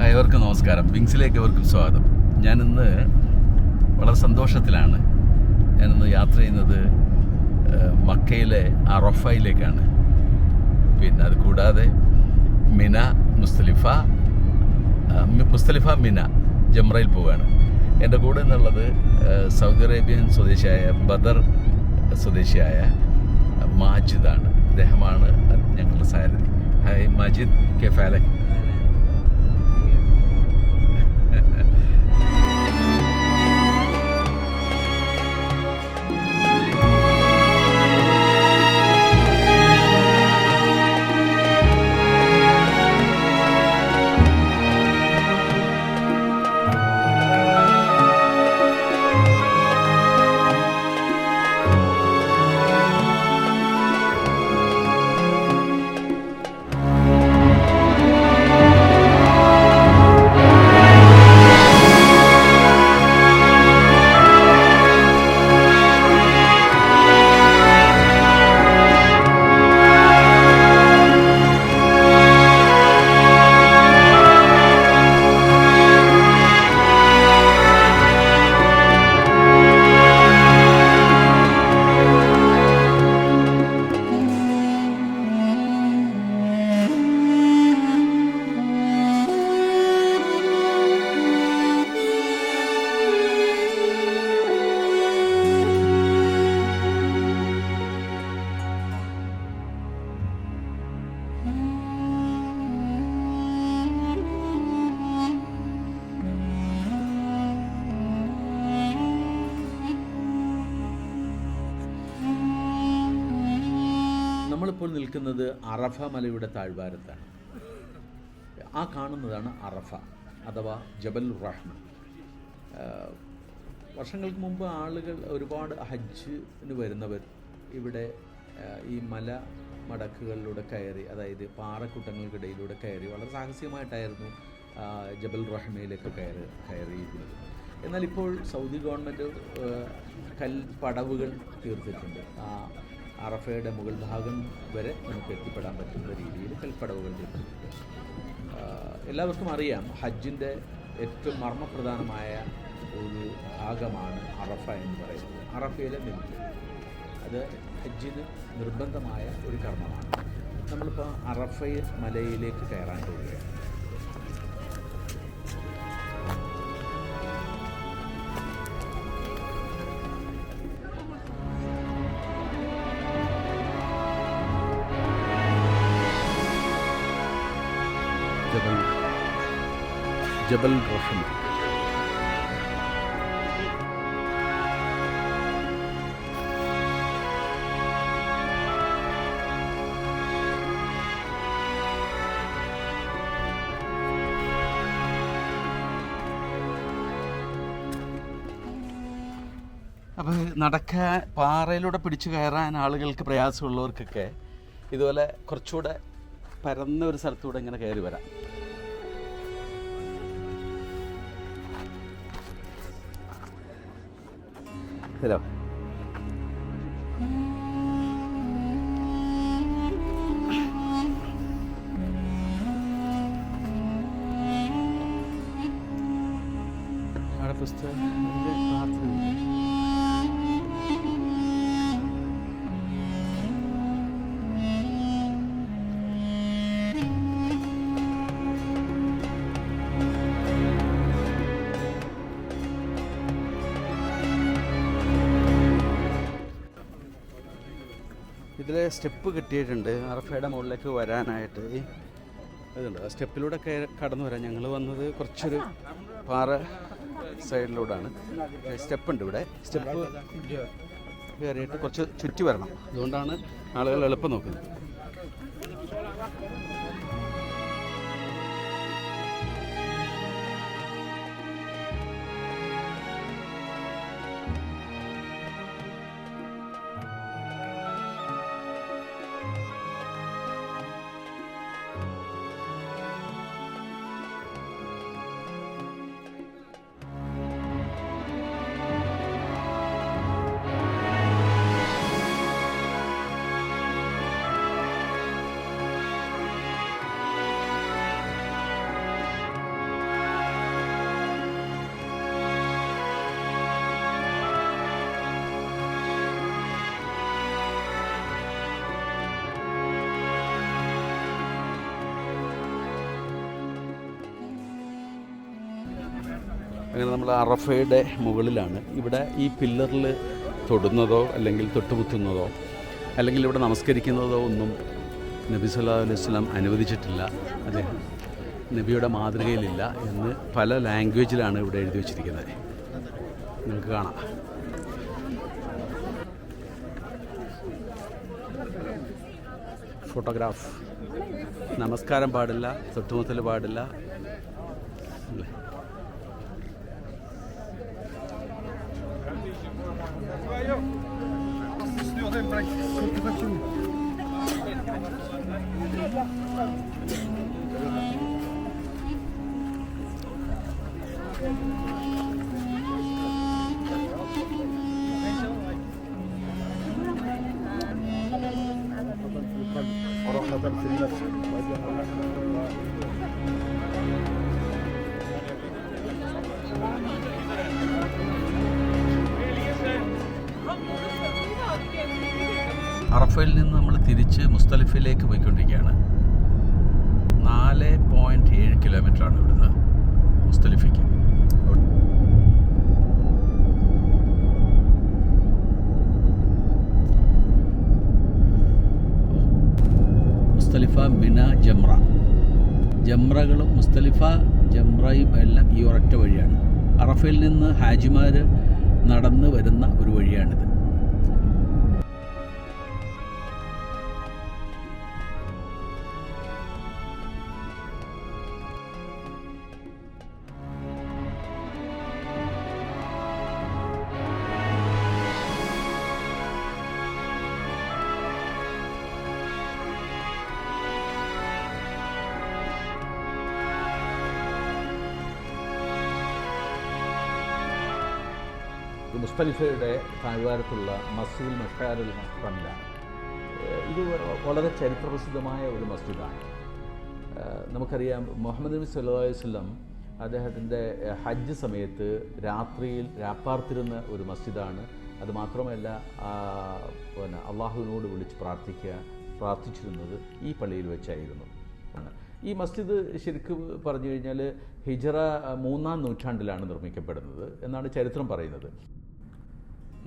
ഏവർക്കും നമസ്കാരം. വിങ്സിലേക്ക് ഏവർക്കും സ്വാഗതം. ഞാനിന്ന് വളരെ സന്തോഷത്തിലാണ്. ഞാനിന്ന് യാത്ര ചെയ്യുന്നത് മക്കയിലെ അറഫയിലേക്കാണ്. പിന്നെ അത് കൂടാതെ മിന, മുസ്തലിഫ മിന ജംറയിൽ പോവുകയാണ്. എൻ്റെ കൂടെ എന്നുള്ളത് സൗദി അറേബ്യൻ സ്വദേശിയായ ബദർ സ്വദേശിയായ മാജിദാണ്. അദ്ദേഹമാണ് ഞങ്ങളുടെ സാരഥി. ഹായ് മാജിദ്, കെഫാലക്? നമ്മളിപ്പോൾ നിൽക്കുന്നത് അറഫ മലയുടെ താഴ്വാരത്താണ്. ആ കാണുന്നതാണ് അറഫ അഥവാ ജബൽ റഹ്മ. വർഷങ്ങൾക്ക് മുമ്പ് ആളുകൾ ഒരുപാട് ഹജ്ജിന് വരുന്നവർ ഇവിടെ ഈ മല മടക്കുകളിലൂടെ കയറി, അതായത് പാറക്കൂട്ടങ്ങൾക്കിടയിലൂടെ കയറി വളരെ സാഹസികമായിട്ടായിരുന്നു ജബൽ റഹ്മയിലേക്ക് കയറിയിരുന്നത്. എന്നാൽ ഇപ്പോൾ സൗദി ഗവൺമെൻറ് കൽപ്പടവുകൾ തീർത്തിട്ടുണ്ട്. അറഫയുടെ മുകൾ ഭാഗം വരെ നമുക്ക് എത്തിപ്പെടാൻ പറ്റുന്ന രീതിയിൽ കൽപ്പടവുകൾ തീർത്തിട്ടുണ്ട്. എല്ലാവർക്കും അറിയാം, ഹജ്ജിൻ്റെ ഏറ്റവും മർമ്മപ്രധാനമായ ഒരു ഭാഗമാണ് അറഫ എന്ന് പറയുന്നത്. അറഫയിലെ നിൽപ്പ് അത് ഹജ്ജിന് നിർബന്ധമായ ഒരു കർമ്മമാണ്. നമ്മളിപ്പോൾ അറഫ മലയിലേക്ക് കയറാൻ പോവുകയാണ്. ജബൽ റഹ്മ. അപ്പോൾ പാറയിലൂടെ പിടിച്ചു കയറാൻ ആളുകൾക്ക് പ്രയാസമുള്ളവർക്കൊക്കെ ഇതുപോലെ കുറച്ചുകൂടെ പരന്ന ഒരു സ്ഥലത്തൂടെ ഇങ്ങനെ കയറി വരാം. ഹലോ, അവിടെ പുസ്തകത്തിൻ്റെ പാത്രം. ഇതിൽ സ്റ്റെപ്പ് കിട്ടിയിട്ടുണ്ട് അറഫയുടെ മുകളിലേക്ക് വരാനായിട്ട്. ഇതുണ്ട്, ആ സ്റ്റെപ്പിലൂടെ കടന്നു വരാം. ഞങ്ങൾ വന്നത് കുറച്ചൊരു പാറ സൈഡിലൂടെയാണ്. സ്റ്റെപ്പുണ്ട് ഇവിടെ. സ്റ്റെപ്പ് കയറിയിട്ട് കുറച്ച് ചുറ്റി വരണം. അതുകൊണ്ടാണ് ആളുകൾ എളുപ്പം നോക്കുന്നത്. അങ്ങനെ നമ്മൾ അറഫയുടെ മുകളിലാണ്. ഇവിടെ ഈ പില്ലറിൽ തൊടുന്നതോ അല്ലെങ്കിൽ തൊട്ടുകുത്തുന്നതോ അല്ലെങ്കിൽ ഇവിടെ നമസ്കരിക്കുന്നതോ ഒന്നും നബി സല്ലല്ലാഹു അലൈഹി വസല്ലം അനുവദിച്ചിട്ടില്ല. അദ്ദേഹം നബിയുടെ മാതൃകയിലില്ല എന്ന് പല ലാംഗ്വേജിലാണ് ഇവിടെ എഴുതി വച്ചിരിക്കുന്നത്. നിങ്ങൾക്ക് കാണാം. ഫോട്ടോഗ്രാഫ്. നമസ്കാരം പാടില്ല, തൊട്ടുമുത്തൽ പാടില്ല. അറഫയിൽ നിന്ന് നമ്മൾ തിരിച്ച് മുസ്തലിഫയിലേക്ക് പോയിക്കൊണ്ടിരിക്കുകയാണ്. 4.7 കിലോമീറ്ററാണ് ഇവിടുന്ന് മുസ്തലിഫയ്ക്ക്. മുസ്തലിഫ, മിന, ജംറ. ജംറകളും മുസ്തലിഫ ജംറയും എല്ലാം ഈ ഒരൊറ്റ വഴിയാണ്. അറഫയിൽ നിന്ന് ഹാജിമാർ നടന്ന് വരുന്ന ഒരു വഴിയാണിത്. മുസ്തലിഫയുടെ താഴ്വാരത്തുള്ള മസ്ജിദുൽ മഷാറുൽ ഹറമിലാണ്. ഇത് വളരെ ചരിത്രപ്രസിദ്ധമായ ഒരു മസ്ജിദാണ്. നമുക്കറിയാം, മുഹമ്മദ് നബി സല്ലല്ലാഹു അലൈഹി വസല്ലം അദ്ദേഹത്തിൻ്റെ ഹജ്ജ് സമയത്ത് രാത്രിയിൽ രാപ്പാർത്തിരുന്ന ഒരു മസ്ജിദാണ്. അതുമാത്രമല്ല, പിന്നെ അള്ളാഹുവിനോട് വിളിച്ച് പ്രാർത്ഥിച്ചിരുന്നത് ഈ പള്ളിയിൽ വെച്ചായിരുന്നു. ഈ മസ്ജിദ് ശരിക്കും പറഞ്ഞു കഴിഞ്ഞാൽ ഹിജറ 3-ാം നൂറ്റാണ്ടിലാണ് നിർമ്മിക്കപ്പെടുന്നത് എന്നാണ് ചരിത്രം പറയുന്നത്.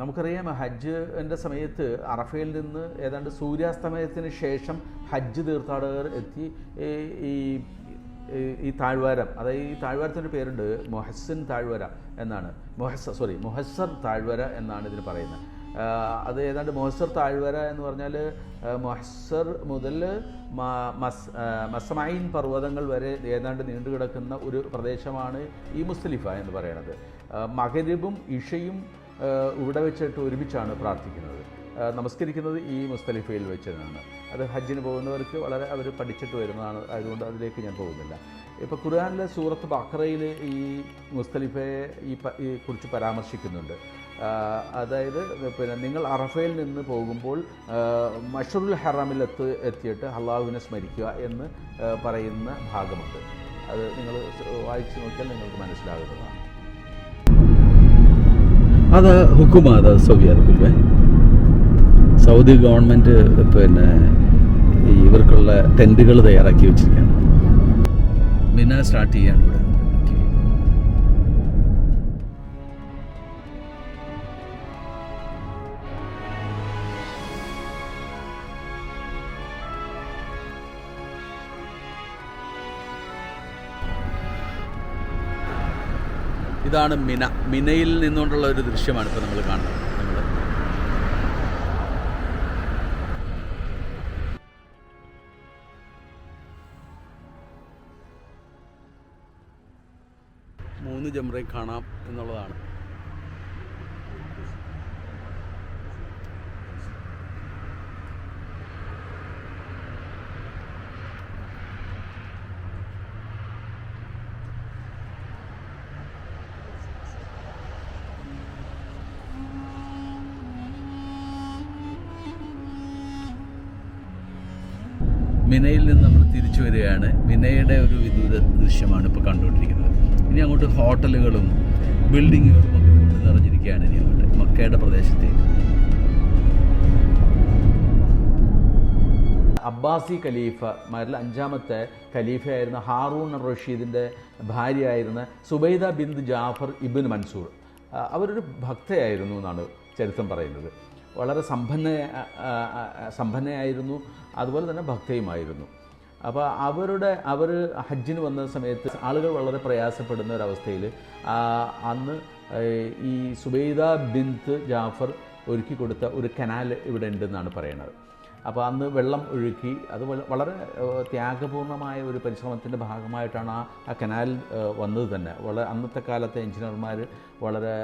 നമുക്കറിയാം, ഹജ്ജിൻ്റെ സമയത്ത് അറഫയിൽ നിന്ന് ഏതാണ്ട് സൂര്യാസ്തമയത്തിന് ശേഷം ഹജ്ജ് തീർത്ഥാടകർ എത്തി ഈ താഴ്വാരം, അതായത് ഈ താഴ്വാരത്തിൻ്റെ പേരുണ്ട് മൊഹസ്സിൻ താഴ്വര എന്നാണ്. മൊഹസ്സർ താഴ്വര എന്നാണ് ഇതിന് പറയുന്നത്. അത് ഏതാണ്ട് മൊഹസ്സർ താഴ്വര എന്ന് പറഞ്ഞാൽ മൊഹസ്സർ മുതൽ മസ്മൈൻ പർവ്വതങ്ങൾ വരെ ഏതാണ്ട് നീണ്ടുകിടക്കുന്ന ഒരു പ്രദേശമാണ് ഈ മുസ്തലിഫ എന്ന് പറയുന്നത്. മഗ്‌രിബും ഇഷയും ഇവിടെ വെച്ചിട്ട് ഒരുമിച്ചാണ് പ്രാർത്ഥിക്കുന്നത്, നമസ്കരിക്കുന്നത് ഈ മുസ്തലിഫയിൽ വെച്ചാണ്. അത് ഹജ്ജിന് പോകുന്നവർക്ക് വളരെ അവർ പഠിച്ചിട്ട് വരുന്നതാണ്, അതുകൊണ്ട് അതിലേക്ക് ഞാൻ പോകുന്നില്ല. ഇപ്പോൾ ഖുർആനിലെ സൂറത്ത് ബഖറയിൽ ഈ മുസ്തലിഫയെ ഈ കുറിച്ച് പരാമർശിക്കുന്നുണ്ട്. അതായത് പിന്നെ നിങ്ങൾ അറഫയിൽ നിന്ന് പോകുമ്പോൾ മഷ്അറുൽ ഹറമിൽ എത്തിയിട്ട് അള്ളാഹുവിനെ സ്മരിക്കുക എന്ന് പറയുന്ന ഭാഗമുണ്ട്. അത് നിങ്ങൾ വായിച്ചു നോക്കിയാൽ നിങ്ങൾക്ക് മനസ്സിലാകുന്നതാണ്. അത് ഹുക്കുമാണ് സൗദി അറേബ്യയിലെ. സൗദി ഗവൺമെൻറ് പിന്നെ ഇവർക്കുള്ള ടെൻറ്റുകൾ തയ്യാറാക്കി വെച്ചിരിക്കുകയാണ്. മിന സ്റ്റാർട്ട് ചെയ്യാണ് ഇവിടെ. ഇതാണ് മിന. മിനയിൽ നിന്നുകൊണ്ടുള്ള ഒരു ദൃശ്യമാണ് ഇപ്പോൾ നമ്മൾ കാണുന്നത്. മൂന്ന് ജംറയും കാണാം എന്നുള്ളതാണ്. മിനയിൽ നിന്ന് നമ്മൾ തിരിച്ചു വരികയാണ്. മിനയുടെ ഒരു വിദൂര ദൃശ്യമാണ് ഇപ്പോൾ കണ്ടുകൊണ്ടിരിക്കുന്നത്. ഇനി അങ്ങോട്ട് ഹോട്ടലുകളും ബിൽഡിങ്ങുകളും ഒക്കെ കൊണ്ട് നിറഞ്ഞിരിക്കുകയാണ്. ഇനി അങ്ങോട്ട് മക്കയുടെ പ്രദേശത്തേക്ക്. അബ്ബാസി ഖലീഫമാരിൽ 5-ാമത്തെ ഖലീഫയായിരുന്ന ഹാറൂൺ റഷീദിൻ്റെ ഭാര്യയായിരുന്ന സുബൈദ ബിന്ത് ജാഫർ ഇബ്ൻ മൻസൂർ. അവരൊരു ഭക്തയായിരുന്നു എന്നാണ് ചരിത്രം പറയുന്നത്. വളരെ സമ്പന്നയായിരുന്നു, അതുപോലെ തന്നെ ഭക്തയുമായിരുന്നു. അപ്പോൾ അവർ ഹജ്ജിന് വന്ന സമയത്ത് ആളുകൾ വളരെ പ്രയാസപ്പെടുന്ന ഒരവസ്ഥയിൽ അന്ന് ഈ സുബൈദ ബിന്ത് ജാഫർ ഒരുക്കി കൊടുത്ത ഒരു കനാൽ ഇവിടെ ഉണ്ടെന്നാണ് പറയുന്നത്. അപ്പോൾ അന്ന് വെള്ളം ഒഴുക്കി, അത് വളരെ ത്യാഗപൂർണമായ ഒരു പരിശ്രമത്തിൻ്റെ ഭാഗമായിട്ടാണ് ആ കനാൽ വന്നത് തന്നെ. അന്നത്തെ കാലത്തെ എഞ്ചിനീയർമാർ വളരെ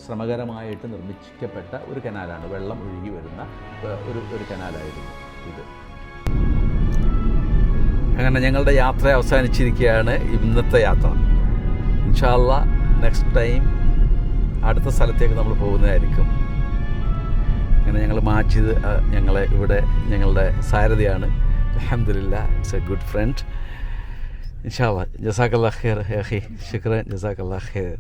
ശ്രമകരമായിട്ട് നിർമ്മിക്കപ്പെട്ട ഒരു കനാലാണ്, വെള്ളം ഒഴുകി വരുന്ന ഒരു കനാലായിരുന്നു ഇത്. അങ്ങനെ ഞങ്ങളുടെ യാത്ര അവസാനിച്ചിരിക്കുകയാണ്, ഇന്നത്തെ യാത്ര. ഇൻഷാ അല്ലാഹ് നെക്സ്റ്റ് ടൈം അടുത്ത സ്ഥലത്തേക്ക് നമ്മൾ പോകുന്നതായിരിക്കും. അങ്ങനെ ഞങ്ങൾ മാജിദ് ഞങ്ങളുടെ സാരഥിയാണ്. അൽഹംദുലില്ലാ, ഇറ്റ്സ് എ ഗുഡ് ഫ്രണ്ട്. ഇൻഷാ അല്ലാഹ്. ജസാക്കല്ലാഹ് ഖൈർ അഖി, ശുക്രൻ, ജസാക്കല്ലാഹ് ഖൈർ.